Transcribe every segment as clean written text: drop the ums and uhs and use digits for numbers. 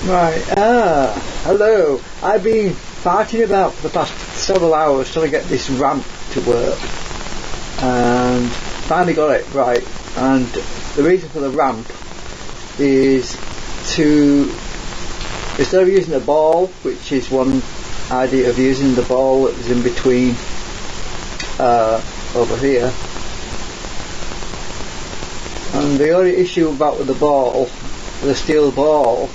Right, hello. I've been farting about for the past several hours trying to get this ramp to work, and finally got it right. And the reason for the ramp is to, instead of using the ball, which is one idea of using the ball that is in between over here, and the only issue about with the ball, the steel ball,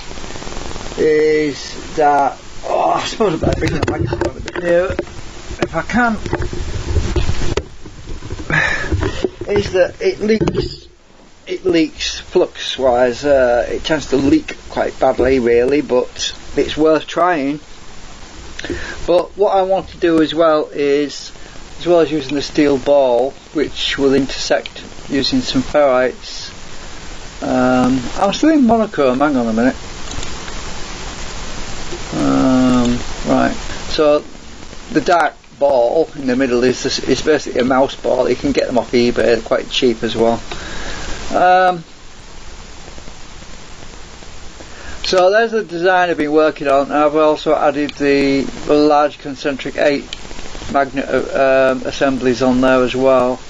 is that, I suppose I better bring the microphone a bit nearer if I can, is that it leaks flux wise. It tends to leak quite badly really, but it's worth trying. But what I want to do as well is, as well as using the steel ball, which will intersect using some ferrites, I'm still in monochrome, hang on a minute. Right, so the dark ball in the middle is basically a mouse ball. You can get them off eBay, they're quite cheap as well. So there's the design I've been working on. I've also added the large concentric 8 magnet assemblies on there as well.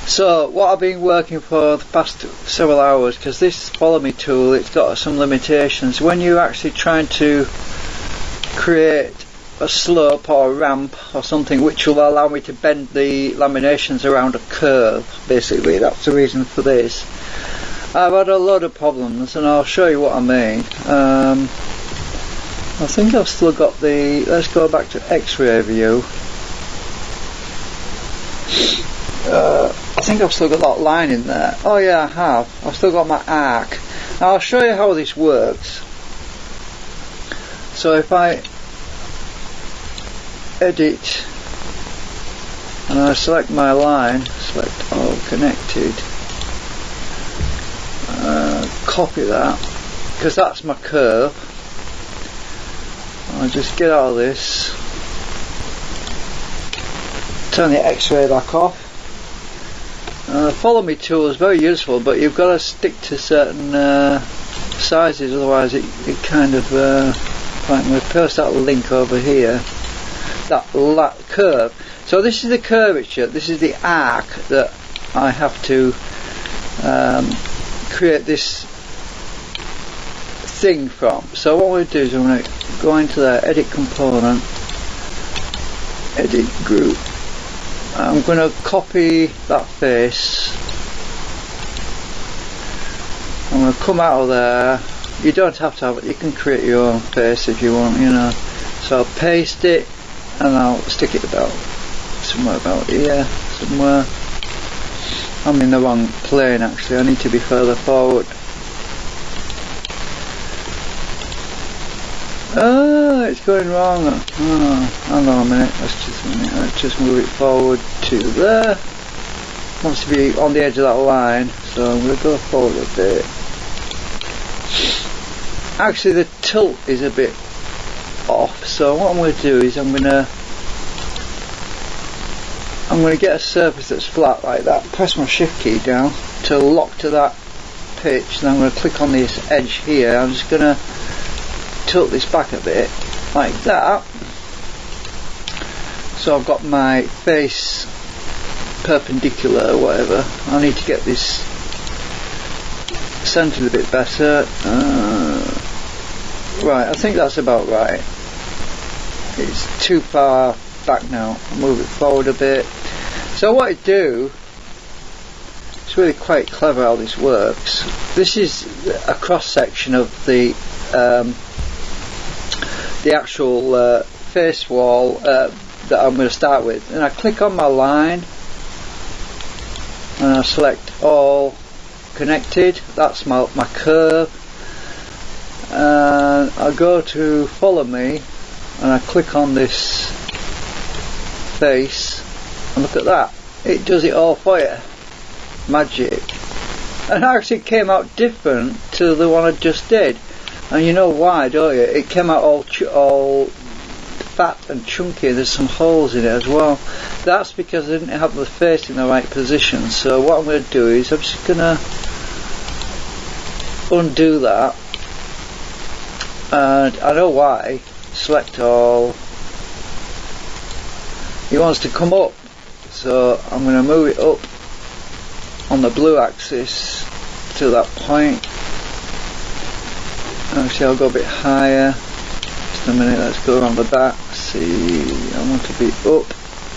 So what I've been working for the past several hours, because this Follow Me tool, it's got some limitations. When you're actually trying to create a slope or a ramp or something which will allow me to bend the laminations around a curve, basically, that's the reason for this. I've had a lot of problems, and I'll show you what I mean. I think I've still got the, let's go back to X-ray view. I think I've still got that line in there. Oh yeah, I have. I've still got my arc. Now I'll show you how this works. So if I edit and I select my line, select all connected, copy that, because that's my curve. I'll just get out of this, turn the X-ray back off. Follow Me tool is very useful, but you've got to stick to certain sizes, otherwise it kind of right, I'm going to post that link over here, that curve. So this is the curvature, this is the arc that I have to create this thing from. So what I'm going to do is I'm going to go into there, edit component, edit group. I'm going to copy that face. I'm going to come out of there. You don't have to have it, you can create your own face if you want, you know. So I'll paste it and I'll stick it about somewhere about here, somewhere. I'm in the wrong plane actually, I need to be further forward. Oh, it's going wrong. Oh, hang on a minute. Let's just move it forward to there. Wants to be on the edge of that line, so I'm going to go forward a bit. Actually, the tilt is a bit off. So what I'm going to do is I'm going to get a surface that's flat like that. Press my Shift key down to lock to that pitch. Then I'm going to click on this edge here. I'm just going to tilt this back a bit like that, so I've got my face perpendicular or whatever. I need to get this centered a bit better. Right, I think that's about right. It's too far back now. I'll move it forward a bit. So what I do, it's really quite clever how this works. This is a cross section of the actual face wall that I'm going to start with, and I click on my line and I select all connected, that's my curve, and I go to Follow Me and I click on this face and look at that, it does it all for you. Magic. And actually it came out different to the one I just did. And you know why, don't you? It came out all fat and chunky. There's some holes in it as well. That's because I didn't have the face in the right position. So what I'm going to do is I'm just going to undo that and I know why. Select all. He wants to come up, so I'm going to move it up on the blue axis to that point. Actually, I'll go a bit higher. Just a minute, let's go around the back. See, I want to be up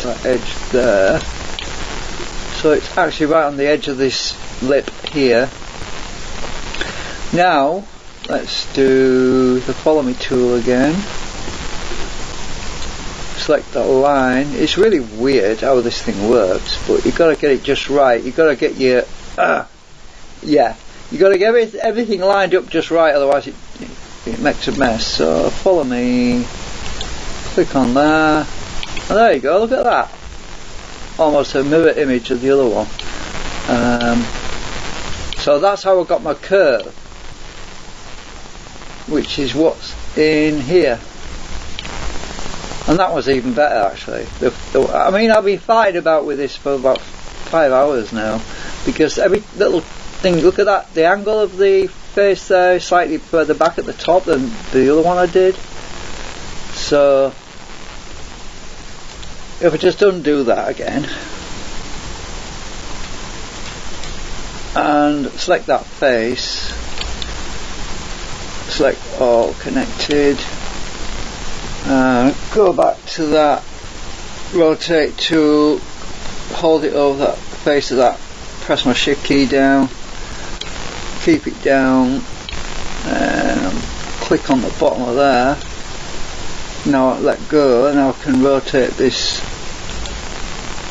that edge there. So it's actually right on the edge of this lip here. Now, let's do the follow me tool again. Select that line. It's really weird how this thing works, but you've got to get it just right. You've got to get your yeah, you've got to get everything lined up just right, otherwise it makes a mess. So follow me, click on there, and there you go, look at that, almost a mirror image of the other one. So that's how I got my curve, which is what's in here. And that was even better, actually. I mean, I've been fighting about with this for about 5 hours now, because every little thing, look at that, the angle of the face there is slightly further back at the top than the other one I did. So if I just undo that again and select that face, select all connected, go back to that rotate tool, hold it over that face of that, press my shift key down, keep it down, and click on the bottom of there. Now I let go, and I can rotate this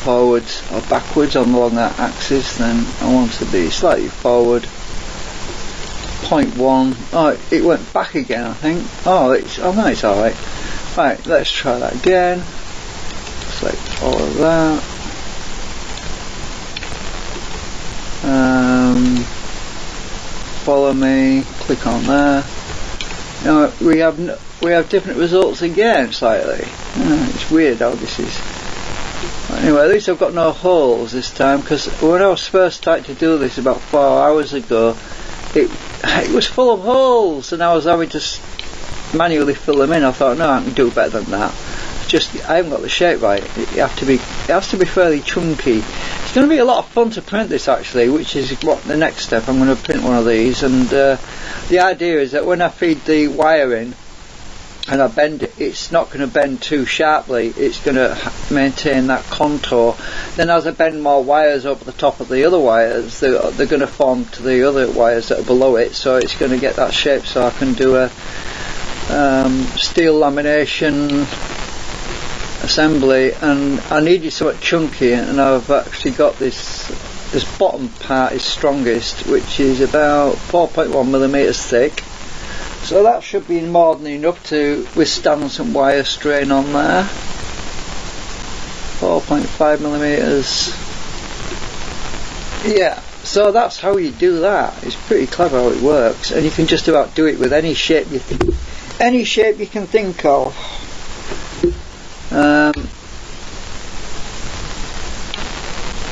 forwards or backwards along that axis. Then I want to be slightly forward, 0.1. Oh, it went back again, I think. Oh no, it's alright. Right, let's try that again. Select all of that. Follow me, click on there. Now we have different results again slightly. It's weird how this is. Anyway, at least I've got no holes this time, because when I was first starting to do this about 4 hours ago, it was full of holes, and I was having to manually fill them in. I thought, no, I can do better than that. It's just I haven't got the shape right. It has to be fairly chunky. It's going to be a lot of fun to print this, actually, which is what the next step. I'm going to print one of these, and the idea is that when I feed the wire in and I bend it, it's not going to bend too sharply. It's going to maintain that contour. Then as I bend more wires over the top of the other wires, they're going to form to the other wires that are below it, so it's going to get that shape, so I can do a steel lamination assembly. And I needed something chunky, and I've actually got this bottom part is strongest, which is about 4.1mm thick, so that should be more than enough to withstand some wire strain on there. 4.5mm. Yeah, so that's how you do that. It's pretty clever how it works, and you can just about do it with any shape you can think of.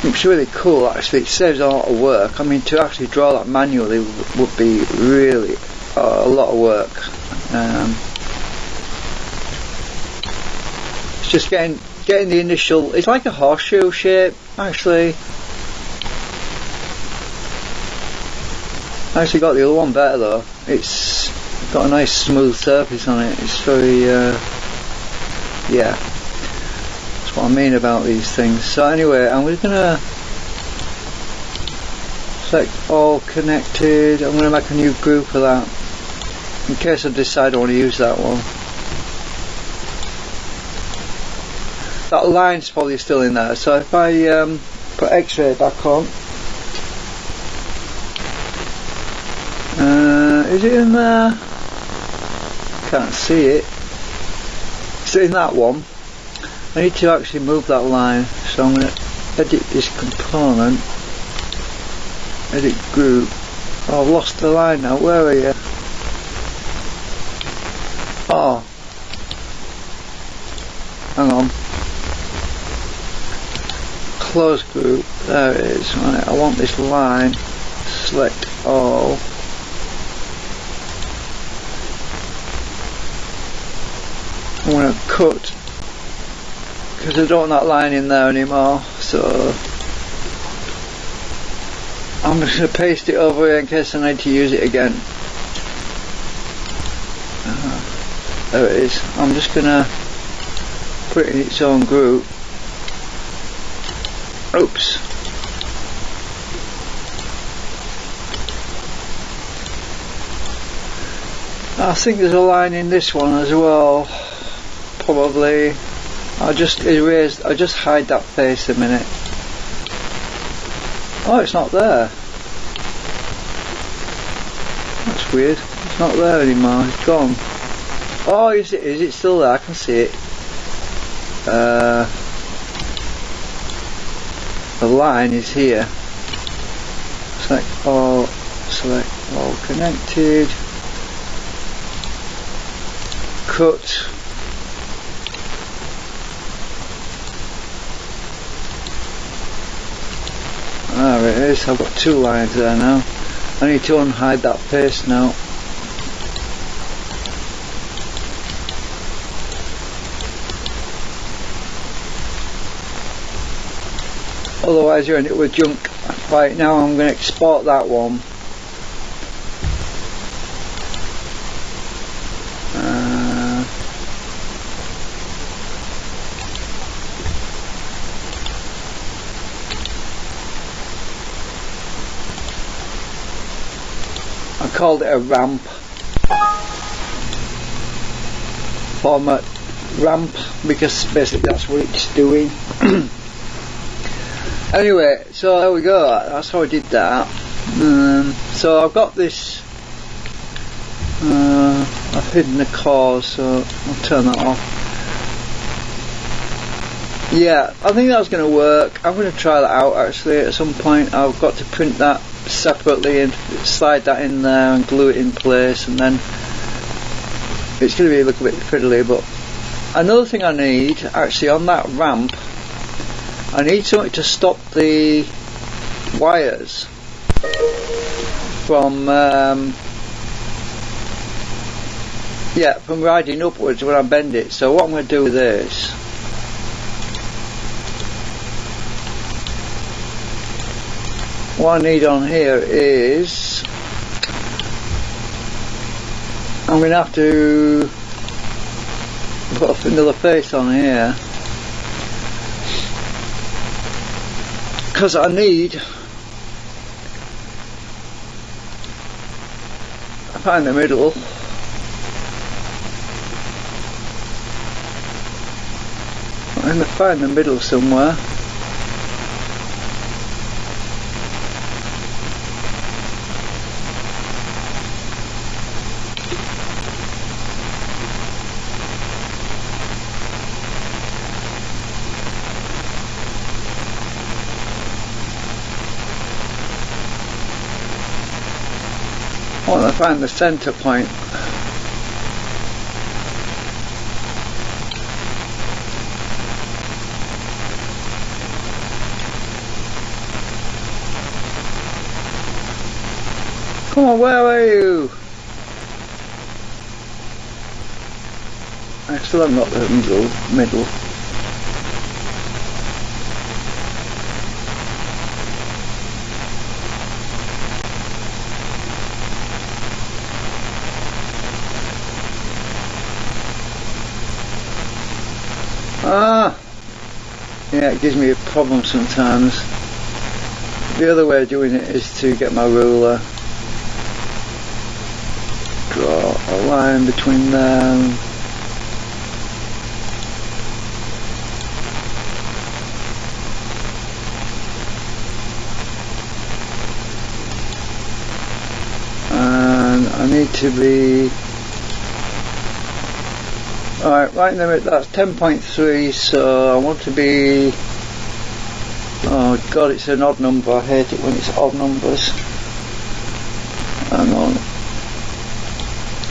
It's really cool, actually. It saves a lot of work. I mean, to actually draw that manually would be really a lot of work. It's just getting the initial. It's like a horseshoe shape, actually. I actually got the other one better though. It's got a nice smooth surface on it. It's very yeah, that's what I mean about these things. So anyway, I'm just gonna select all connected. I'm gonna make a new group for that in case I decide I want to use that one. That line's probably still in there, so if I put X-ray back on, is it in there? Can't see it. It's in that one. I need to actually move that line, so I'm going to edit this component, edit group. Oh, I've lost the line now. Where are you? Oh, hang on. Close group. There it is. Right, I want this line. Select all. I'm going to cut, because I don't want that line in there anymore, so I'm just going to paste it over here in case I need to use it again. There it is. I'm just going to put it in its own group. Oops. I think there's a line in this one as well. Probably. I'll just erase, I'll just hide that face a minute. Oh, it's not there. That's weird. It's not there anymore. It's gone. Oh, is it still there? I can see it. The line is here. Select all connected. Cut. There it is. I've got two lines there now. I need to unhide that face now. Otherwise you're in it with junk. Right, now I'm going to export that one. I called it a ramp. Format ramp, because basically that's what it's doing. Anyway, so there we go, that's how I did that. So I've got this, I've hidden the cause, so I'll turn that off. Yeah, I think that's going to work. I'm going to try that out actually at some point. I've got to print that separately and slide that in there and glue it in place, and then it's going to look a bit fiddly. But another thing I need actually on that ramp, I need something to stop the wires from from riding upwards when I bend it. So what I'm going to do with this, what I need on here is, I'm going to have to put another face on here, because I need, find the middle. I'm going to find the middle somewhere. I want to find the center point. Come on, where are you? I still haven't got the middle. Yeah, it gives me a problem sometimes. The other way of doing it is to get my ruler, draw a line between them, and I need to be alright, right in the middle. That's 10.3, so I want to be, oh god, it's an odd number. I hate it when it's odd numbers. Hang on,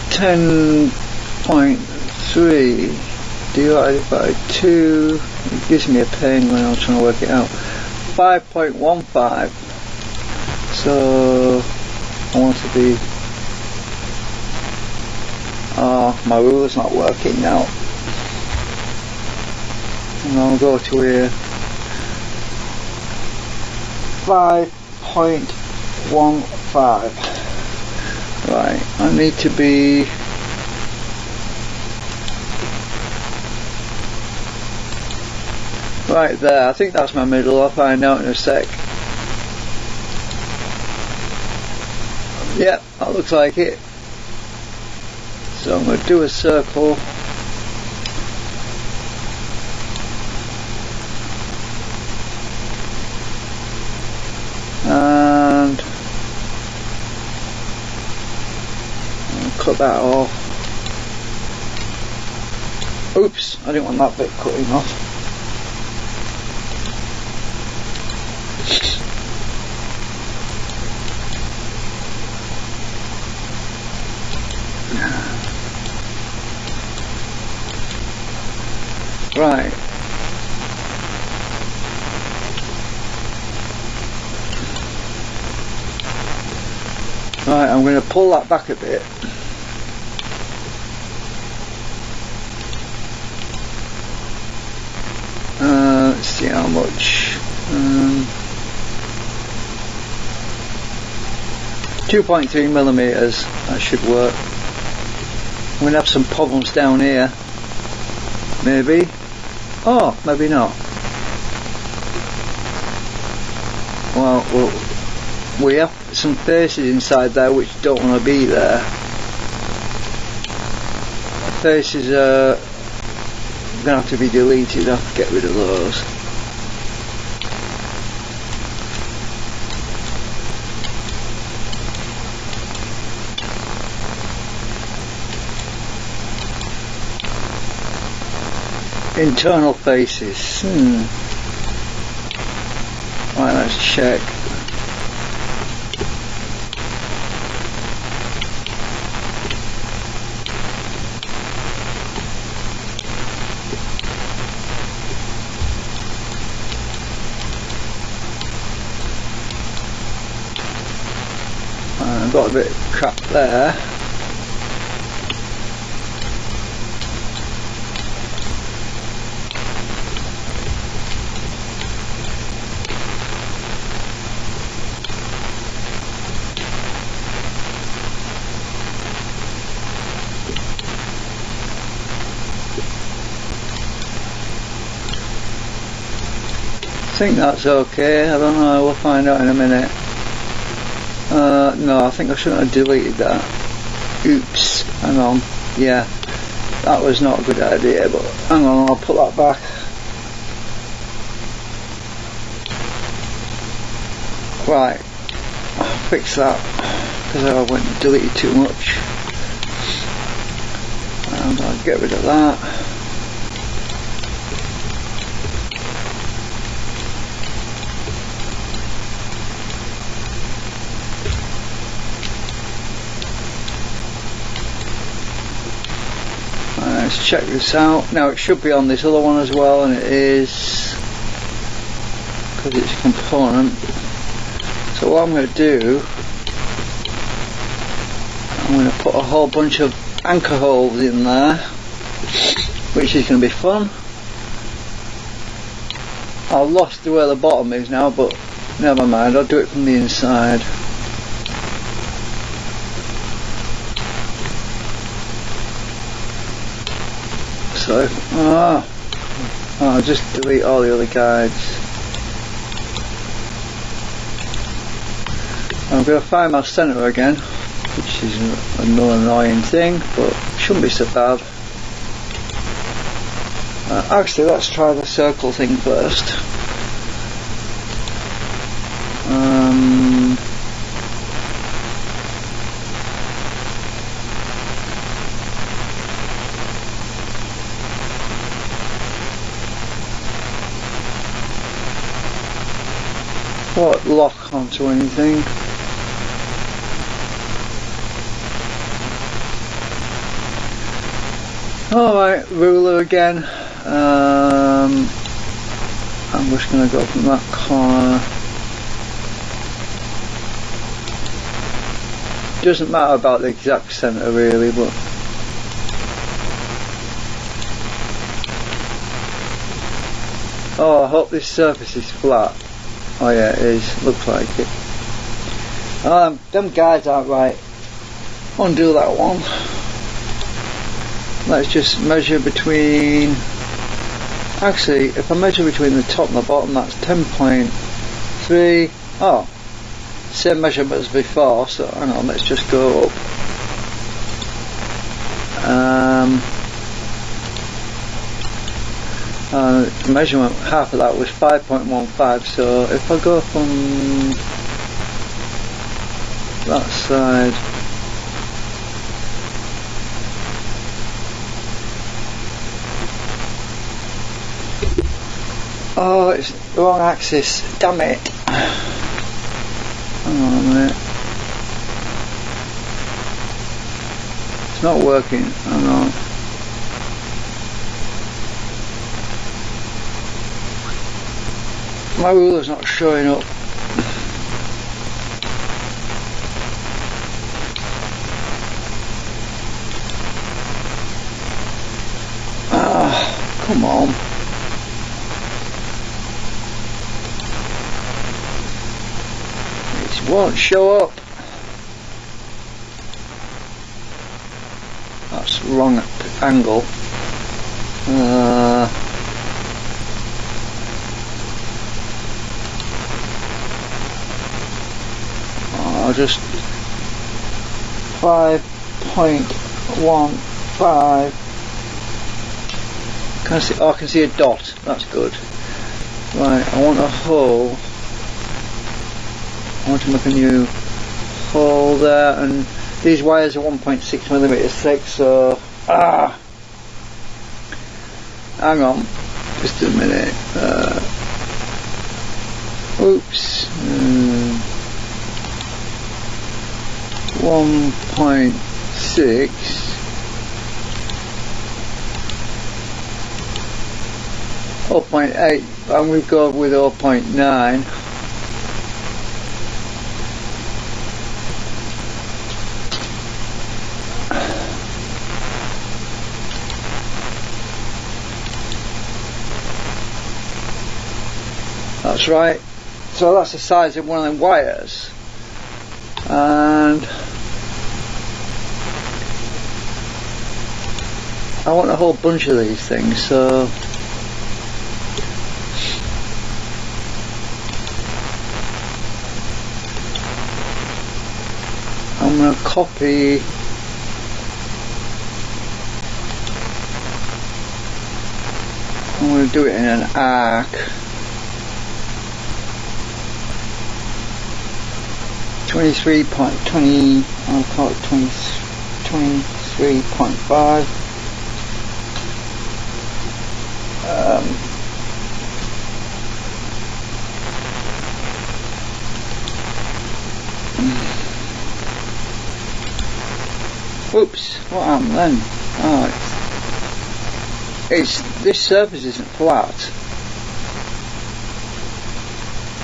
10.3 divided by 2, it gives me a pain when I'm trying to work it out. 5.15, so I want to be, oh, my ruler's not working now. And I'll go to here. 5.15. Right, I need to be right there. I think that's my middle. I'll find out in a sec. Yep, that looks like it. So I'm going to do a circle. And I'll cut that off. Oops, I didn't want that bit cutting off. Right. Right, I'm going to pull that back a bit. Let's see how much. 2.3 millimeters. That should work. I'm going to have some problems down here. Maybe. Oh, maybe not. Well, we have some faces inside there which don't want to be there. Faces are going to have to be deleted. I have to get rid of those. Internal faces. Right, let's check. I've got a bit of crap there. I think that's okay. I don't know, we'll find out in a minute. No, I think I shouldn't have deleted that. Oops, hang on. Yeah, that was not a good idea, but hang on, I'll put that back. Right, I'll fix that because I went and deleted too much. And I'll get rid of that. Let's check this out. Now it should be on this other one as well, and it is, because it's a component. So what I'm going to do, I'm going to put a whole bunch of anchor holes in there, which is going to be fun. I've lost where the bottom is now, but never mind, I'll do it from the inside. So, I'll just delete all the other guides. I'm going to find my centre again, which is another annoying thing, but shouldn't be so bad. Actually, let's try the circle thing first. Won't lock onto anything. Alright, ruler again. I'm just going to go from that corner. Doesn't matter about the exact centre really, but Oh, I hope this surface is flat. Oh yeah, it is. Looks like it. Them guides aren't right. Undo that one. Let's just measure between. Actually, if I measure between the top and the bottom, that's 10.3. Oh, same measurement as before. So hang on, let's just go up. Measurement, half of that was 5.15, so if I go from that side, oh, it's the wrong axis, damn it. Hang on a minute, it's not working, hang on. My ruler's not showing up. Ah, come on. It won't show up. That's wrong angle. I'll just 5.15. Can I see? Oh, I can see a dot. That's good. Right, I want a hole. I want to make a new hole there, and these wires are 1.6 millimeters thick. So, hang on, just a minute. Oops. 1.6 0.8, and we've gone with 0.9. That's right, so that's the size of one of them wires, and I want a whole bunch of these things, so I'm going to copy I'm going to do it in an arc. 23.20, I'll call it 23.5. Oops, what happened then? Oh, it's this surface isn't flat.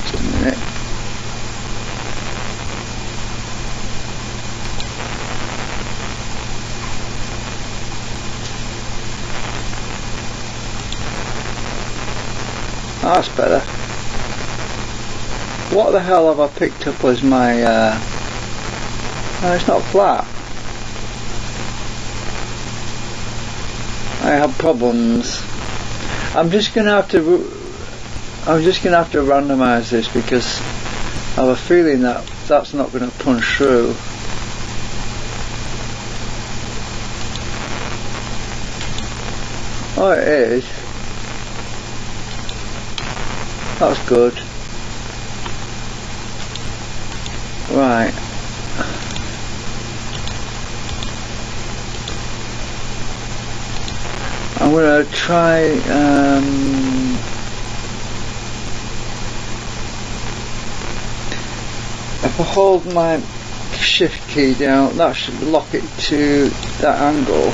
Just a minute. Oh, that's better. What the hell have I picked up as my no, it's not flat. I have problems. I'm just gonna have to randomize this because I have a feeling that that's not going to punch through. Oh, it is. That's good. Right. I'm going to try if I hold my shift key down, that should lock it to that angle.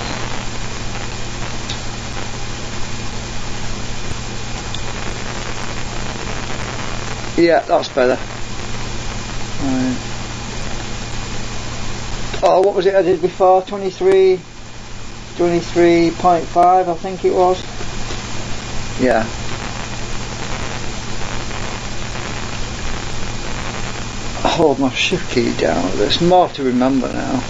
Yeah, that's better. Right. Oh, what was it I did before? 23.5, I think it was. Yeah. hold my shift key down. There's more to remember now.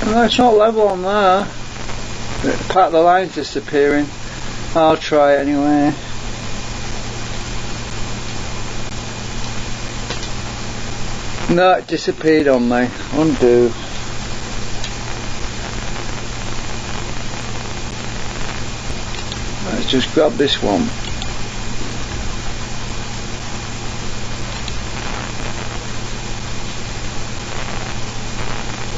No, it's not level on there. Part of the line's disappearing. I'll try it anyway. No, it disappeared on me. Undo. Let's just grab this one.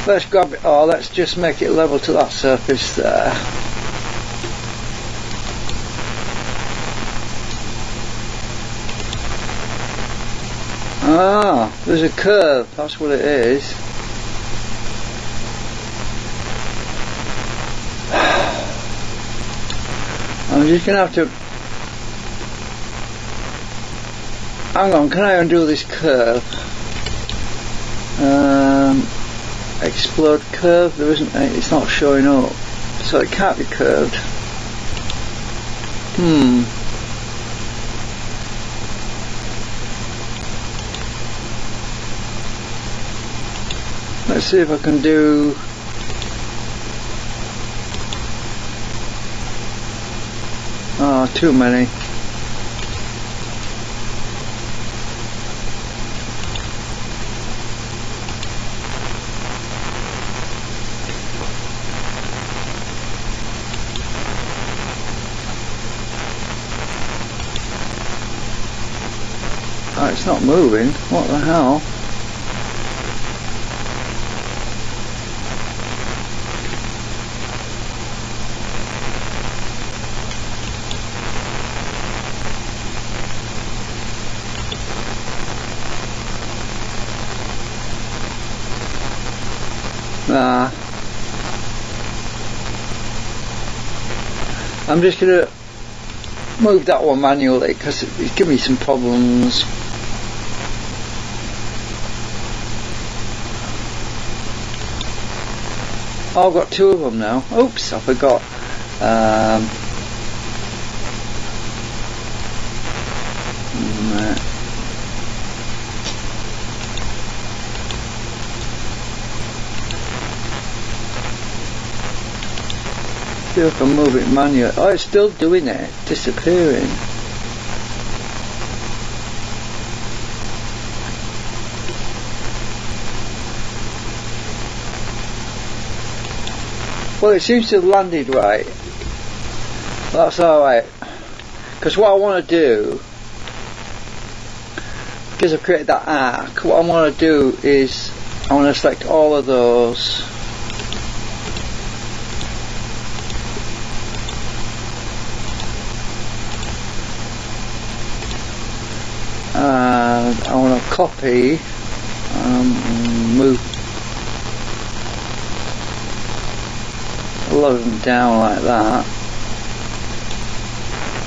Let's grab it, or let's just make it level to that surface there. Ah, there's a curve, that's what it is. I'm just gonna have to... Hang on, can I undo this curve? Explode curve, there isn't any, it's not showing up, so it can't be curved. Let's see if I can do... Oh, too many. It's not moving. What the hell? Nah. I'm just gonna move that one manually because it's giving me some problems. Oh, I've got two of them now. Oops, I forgot. See if I can move it manually. Oh, it's still doing it. Disappearing. Well, it seems to have landed right. That's alright. Because what I want to do, because I've created that arc, what I want to do is I want to select all of those. And I want to copy and move a lot of them down like that.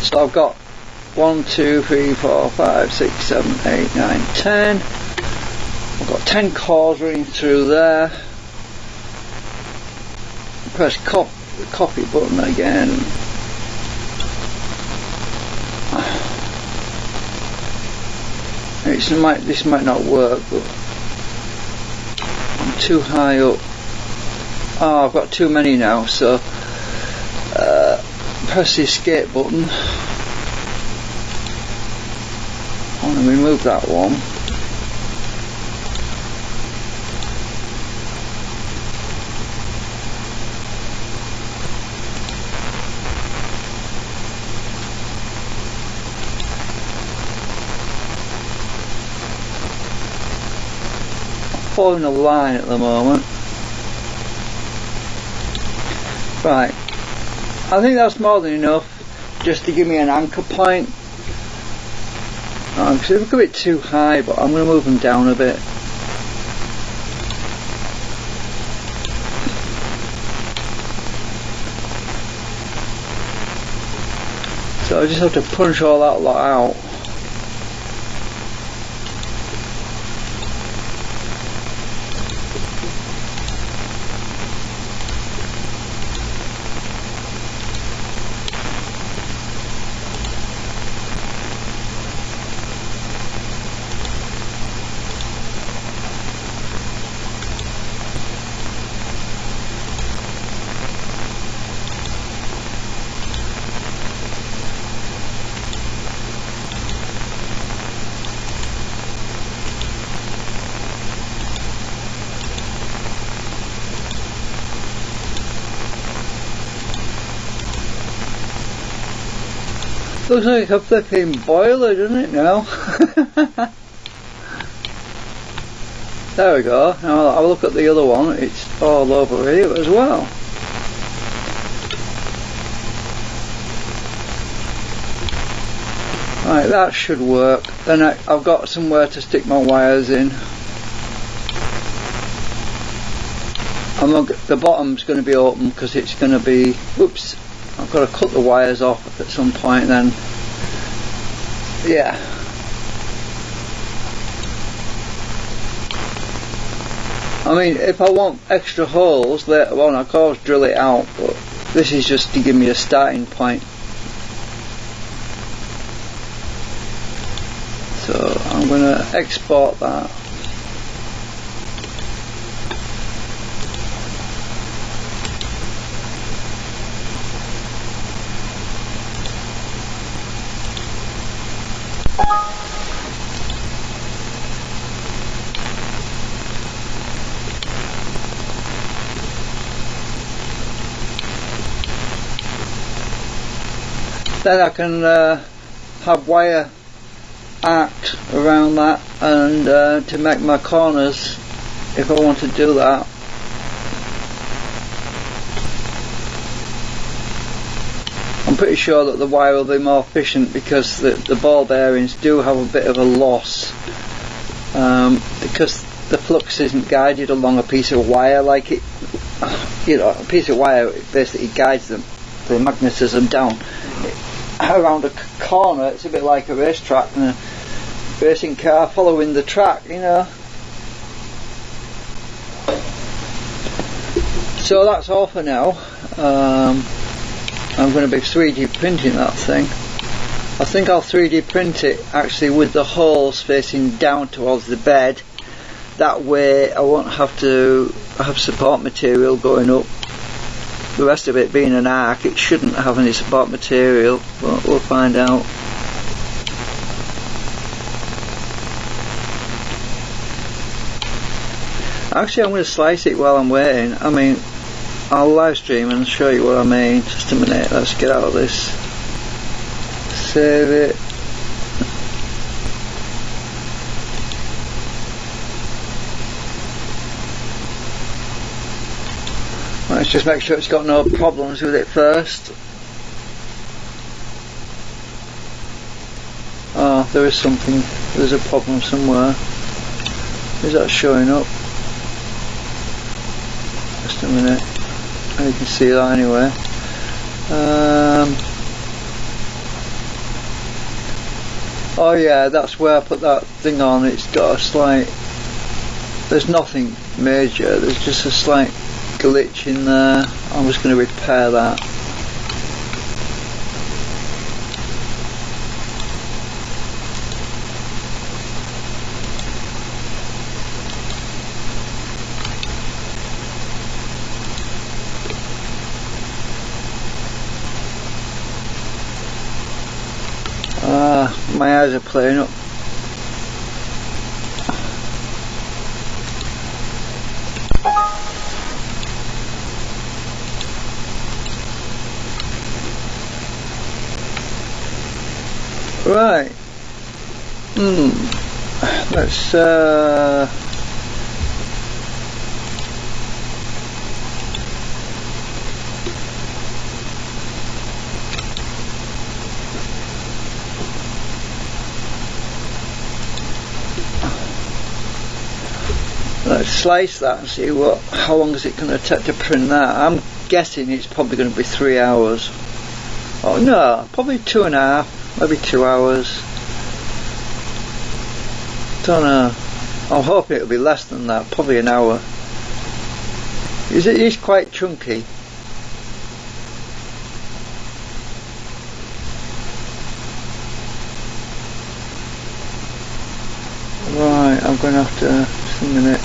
So I've got 1, 2, 3, 4, 5, 6, 7, 8, 9, 10. I've got 10 cores running through there. Press the copy button again. This might not work, but I'm too high up. Oh, I've got too many now, so press the escape button. I want to remove that one. I'm following a line at the moment. Right, I think that's more than enough just to give me an anchor point. Because they look a bit too high, but I'm going to move them down a bit. So I just have to punch all that lot out. Looks like a flipping boiler, doesn't it now? There we go. Now I'll have a look at the other one. It's all over here as well. Right, that should work. Then I've got somewhere to stick my wires in. The bottom's going to be open because it's going to be... Whoops! I've got to cut the wires off at some point then. Yeah. I mean, if I want extra holes later on, I can always drill it out, but this is just to give me a starting point. So I'm going to export that. Then I can have wire arced around that and to make my corners if I want to do that. I'm pretty sure that the wire will be more efficient because the ball bearings do have a bit of a loss because the flux isn't guided along a piece of wire like it, you know, a piece of wire basically guides the magnetism down. Around a corner it's a bit like a racetrack and a racing car following the track, you know. So that's all for now. I'm going to be 3D printing that thing. I think I'll 3D print it actually with the holes facing down towards the bed. That way I won't have to have support material going up. The rest of it being an arc, it shouldn't have any support material, but we'll find out. Actually, I'm going to slice it while I'm waiting. I mean, I'll live stream and show you what I mean. Just a minute, let's get out of this. Save it. Let's just make sure it's got no problems with it first. Oh, there is something, there's a problem somewhere. Is that showing up? Just a minute. You can see that anyway. Oh yeah, that's where I put that thing on. It's got a slight, there's nothing major, there's just a slight glitch in there. I'm just going to repair that. My eyes are playing up. Right. Let's Let's slice that and see how long is it going to take to print that. I'm guessing it's probably going to be 3 hours. Oh no, probably 2.5, maybe 2 hours. Don't know. I'm hoping it'll be less than that, probably an hour. It is quite chunky. Right, I'm going to have to, just a minute,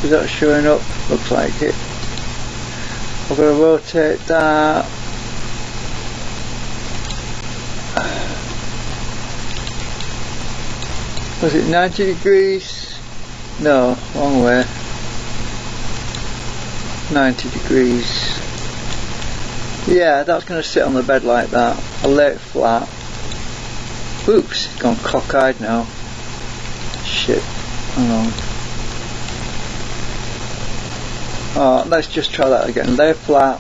is that showing up? Looks like it. I'm going to rotate that. Was it 90 degrees? No, wrong way. 90 degrees. Yeah, that's going to sit on the bed like that. I'll lay it flat. Oops, it's gone cockeyed now. Shit, hang on. Oh, let's just try that again. Lay flat.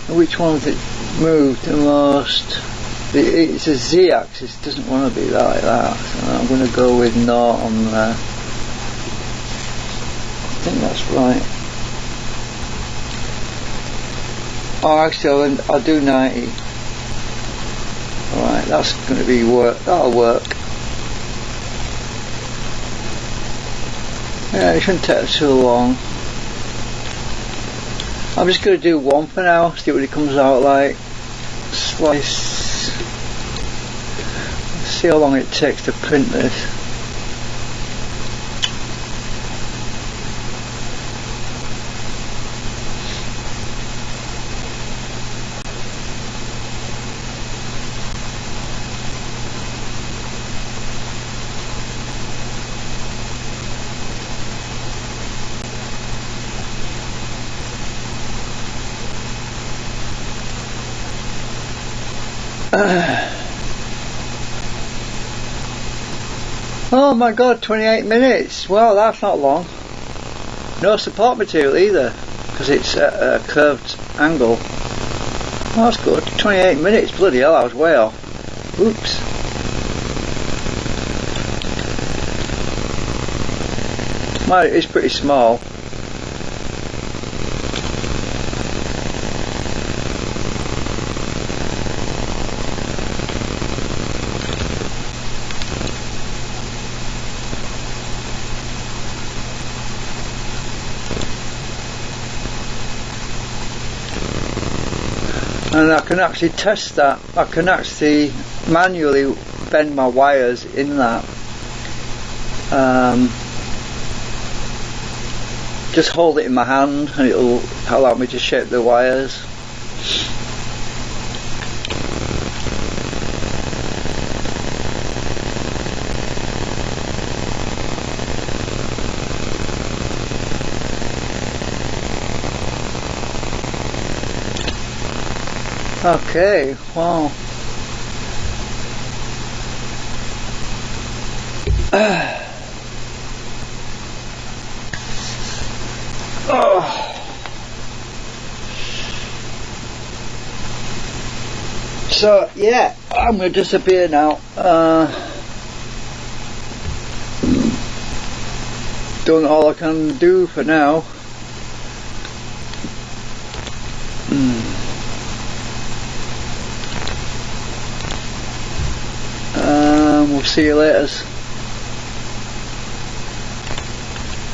Which one's it moved the most? It's a Z-axis, it doesn't want to be like that. So I'm going to go with naught on there. I think that's right. Oh, actually I'll do 90. Alright, that's going to be work. That'll work. Yeah, it shouldn't take too long. I'm just going to do one for now, see what it comes out like. Slice. Let's see how long it takes to print this. Oh my god, 28 minutes. Well, that's not long. No support material either, because it's at a curved angle. Oh, that's good. 28 minutes. Bloody hell, I was way off. Oops. It's pretty small. And I can actually test that. I can actually manually bend my wires in that. Just hold it in my hand and it'll allow me to shape the wires. Okay, wow. So yeah, I'm going to disappear now. Done all I can do for now. We'll see you later.